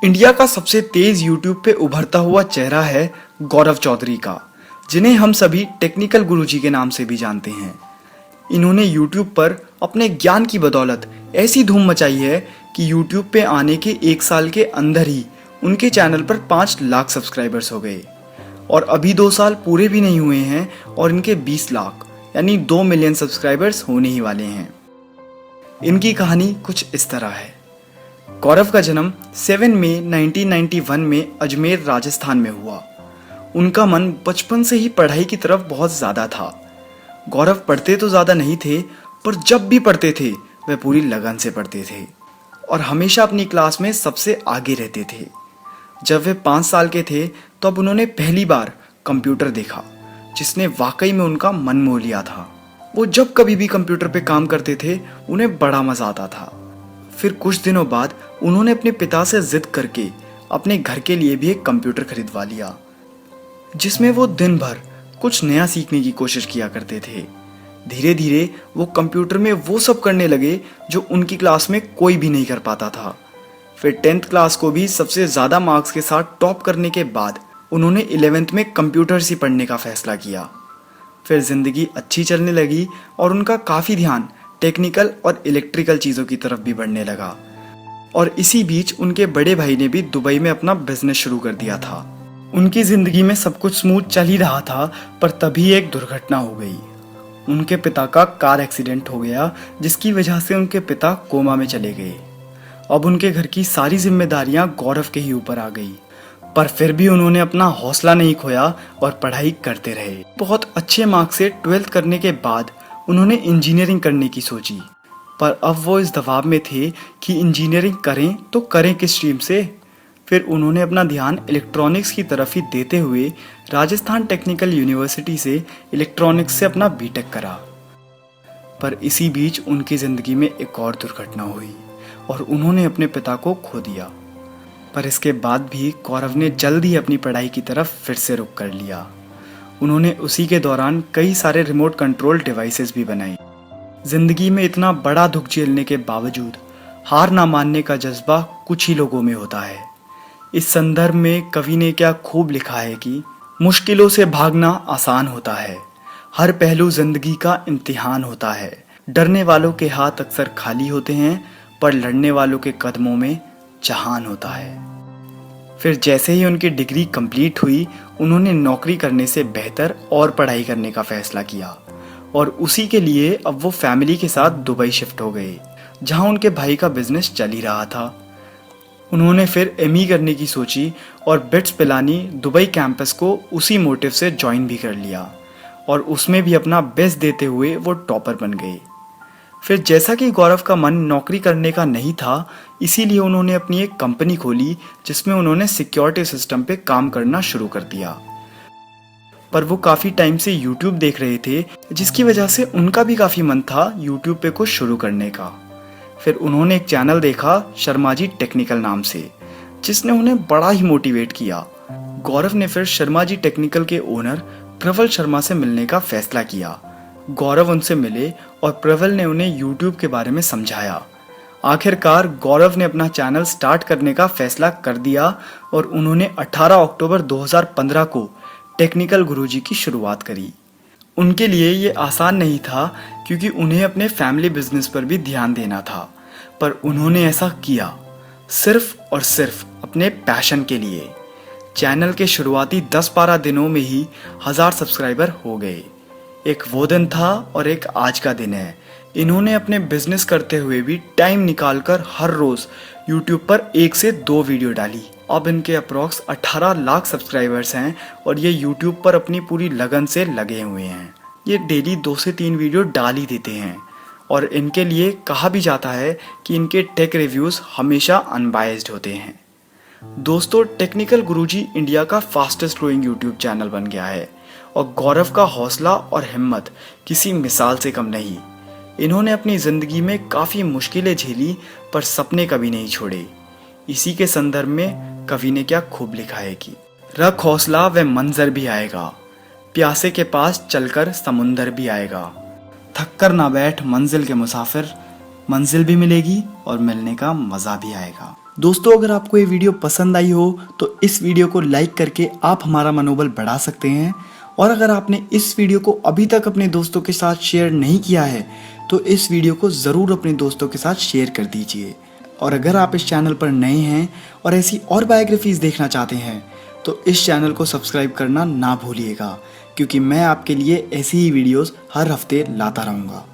India का सबसे तेज YouTube पे उभरता हुआ चेहरा है गौरव चौधरी का, जिन्हें हम सभी टेक्निकल गुरुजी के नाम से भी जानते हैं। इन्होंने यूट्यूब पर अपने ज्ञान की बदौलत ऐसी धूम मचाई है कि यूट्यूब पे आने के 1 साल के अंदर ही उनके चैनल पर 5 लाख सब्सक्राइबर्स हो गए और अभी 2 साल पूरे भी नहीं हुए हैं और इनके 20 लाख यानी 2 मिलियन सब्सक्राइबर्स होने ही वाले हैं। इनकी कहानी कुछ इस तरह है। गौरव का जन्म 7 मई 1991 में अजमेर राजस्थान में हुआ। उनका मन बचपन से ही पढ़ाई की तरफ बहुत ज़्यादा था। गौरव पढ़ते तो ज़्यादा नहीं थे, पर जब भी पढ़ते थे वह पूरी लगन से पढ़ते थे और हमेशा अपनी क्लास में सबसे आगे रहते थे। जब वे 5 साल के थे तब उन्होंने पहली बार कंप्यूटर देखा, जिसने वाकई में उनका मन मोह लिया था। वो जब कभी भी कंप्यूटर पे काम करते थे उन्हें बड़ा मज़ा आता था। फिर कुछ दिनों बाद उन्होंने अपने पिता से जिद करके अपने घर के लिए भी एक कंप्यूटर खरीदवा लिया, जिसमें वो दिन भर कुछ नया सीखने की कोशिश किया करते थे। धीरे धीरे वो कंप्यूटर में वो सब करने लगे जो उनकी क्लास में कोई भी नहीं कर पाता था। फिर 10th क्लास को भी सबसे ज़्यादा मार्क्स के साथ टॉप करने के बाद उन्होंने 11th में कंप्यूटर्स ही पढ़ने का फैसला किया। फिर ज़िंदगी अच्छी चलने लगी और उनका काफ़ी ध्यान टेक्निकल और इलेक्ट्रिकल चीज़ों की तरफ भी बढ़ने लगा। और इसी बीच उनके बड़े भाई ने भी दुबई में अपना बिजनेस शुरू कर दिया था। उनकी ज़िंदगी में सब कुछ स्मूथ चल ही रहा था, पर तभी एक दुर्घटना हो गई। उनके पिता का कार एक्सीडेंट हो गया, जिसकी वजह से उनके पिता कोमा में चले गए। अब उनके घर की सारी जिम्मेदारियां गौरव के ही ऊपर आ गई, पर फिर भी उन्होंने अपना हौसला नहीं खोया और पढ़ाई करते रहे। बहुत अच्छे मार्क्स से 12th करने के बाद उन्होंने इंजीनियरिंग करने की सोची, पर अब वो इस दबाव में थे कि इंजीनियरिंग करें तो करें किस स्ट्रीम से। फिर उन्होंने अपना ध्यान इलेक्ट्रॉनिक्स की तरफ ही देते हुए राजस्थान टेक्निकल यूनिवर्सिटी से इलेक्ट्रॉनिक्स से अपना बीटेक करा। पर इसी बीच उनकी ज़िंदगी में एक और दुर्घटना हुई और उन्होंने अपने पिता को खो दिया। पर इसके बाद भी गौरव ने जल्द ही अपनी पढ़ाई की तरफ फिर से रुख कर लिया। उन्होंने उसी के दौरान कई सारे रिमोट कंट्रोल डिवाइसेस भी बनाई। जिंदगी में इतना बड़ा दुख झेलने के बावजूद हार ना मानने का जज्बा कुछ ही लोगों में होता है। इस संदर्भ में कवि ने क्या खूब लिखा है कि मुश्किलों से भागना आसान होता है, हर पहलू जिंदगी का इम्तिहान होता है। डरने वालों के हाथ अक्सर खाली होते हैं, पर लड़ने वालों के कदमों में जहान होता है। फिर जैसे ही उनकी डिग्री कंप्लीट हुई, उन्होंने नौकरी करने से बेहतर और पढ़ाई करने का फैसला किया और उसी के लिए अब वो फैमिली के साथ दुबई शिफ्ट हो गए, जहां उनके भाई का बिजनेस चल ही रहा था। उन्होंने फिर एमई करने की सोची और बिट्स पिलानी दुबई कैंपस को उसी मोटिव से ज्वाइन भी कर लिया और उसमें भी अपना बेस्ट देते हुए वो टॉपर बन गए। फिर जैसा कि गौरव का मन नौकरी करने का नहीं था, इसीलिए उन्होंने अपनी एक कंपनी खोली जिसमें उन्होंने सिक्योरिटी सिस्टम पे काम करना शुरू कर दिया। पर वो काफ़ी टाइम से यूट्यूब देख रहे थे, जिसकी वजह से उनका भी काफ़ी मन था यूट्यूब पे कुछ शुरू करने का। फिर उन्होंने एक चैनल देखा शर्मा जी टेक्निकल नाम से, जिसने उन्हें बड़ा ही मोटिवेट किया। गौरव ने फिर शर्मा जी टेक्निकल के ओनर प्रवल शर्मा से मिलने का फैसला किया। गौरव उनसे मिले और प्रवल ने उन्हें यूट्यूब के बारे में समझाया। आखिरकार गौरव ने अपना चैनल स्टार्ट करने का फैसला कर दिया और उन्होंने 18 अक्टूबर 2015 को टेक्निकल गुरुजी की शुरुआत करी। उनके लिए ये आसान नहीं था, क्योंकि उन्हें अपने फैमिली बिजनेस पर भी ध्यान देना था, पर उन्होंने ऐसा किया सिर्फ और सिर्फ अपने पैशन के लिए। चैनल के शुरुआती 10-12 दिनों में ही 1000 सब्सक्राइबर हो गए। एक वो दिन था और एक आज का दिन है। इन्होंने अपने बिजनेस करते हुए भी टाइम निकालकर हर रोज यूट्यूब पर 1 से 2 वीडियो डाली। अब इनके अप्रॉक्स 18 लाख सब्सक्राइबर्स हैं और ये यूट्यूब पर अपनी पूरी लगन से लगे हुए हैं। ये डेली 2 से 3 वीडियो डाल ही देते हैं और इनके लिए कहा भी जाता है कि इनके टेक रिव्यूज़ हमेशा अनबायस्ड होते हैं। दोस्तों, टेक्निकल गुरुजी इंडिया का फास्टेस्ट ग्रोइंग यूट्यूब चैनल बन गया है और गौरव का हौसला और हिम्मत किसी मिसाल से कम नहीं। इन्होंने अपनी ज़िंदगी में काफ़ी मुश्किलें झेली, पर सपने कभी नहीं छोड़े। इसी के संदर्भ में कवि ने क्या खूब लिखा है कि रख हौसला व मंजर भी आएगा, प्यासे के पास चलकर समुंदर भी आएगा। थक कर ना बैठ मंजिल के मुसाफिर, मंजिल भी मिलेगी और मिलने का मज़ा भी आएगा। दोस्तों, अगर आपको ये वीडियो पसंद आई हो तो इस वीडियो को लाइक करके आप हमारा मनोबल बढ़ा सकते हैं। और अगर आपने इस वीडियो को अभी तक अपने दोस्तों के साथ शेयर नहीं किया है तो इस वीडियो को ज़रूर अपने दोस्तों के साथ शेयर कर दीजिए। और अगर आप इस चैनल पर नए हैं और ऐसी और बायोग्राफीज देखना चाहते हैं तो इस चैनल को सब्सक्राइब करना ना भूलिएगा, क्योंकि मैं आपके लिए ऐसी ही वीडियोस हर हफ्ते लाता रहूँगा।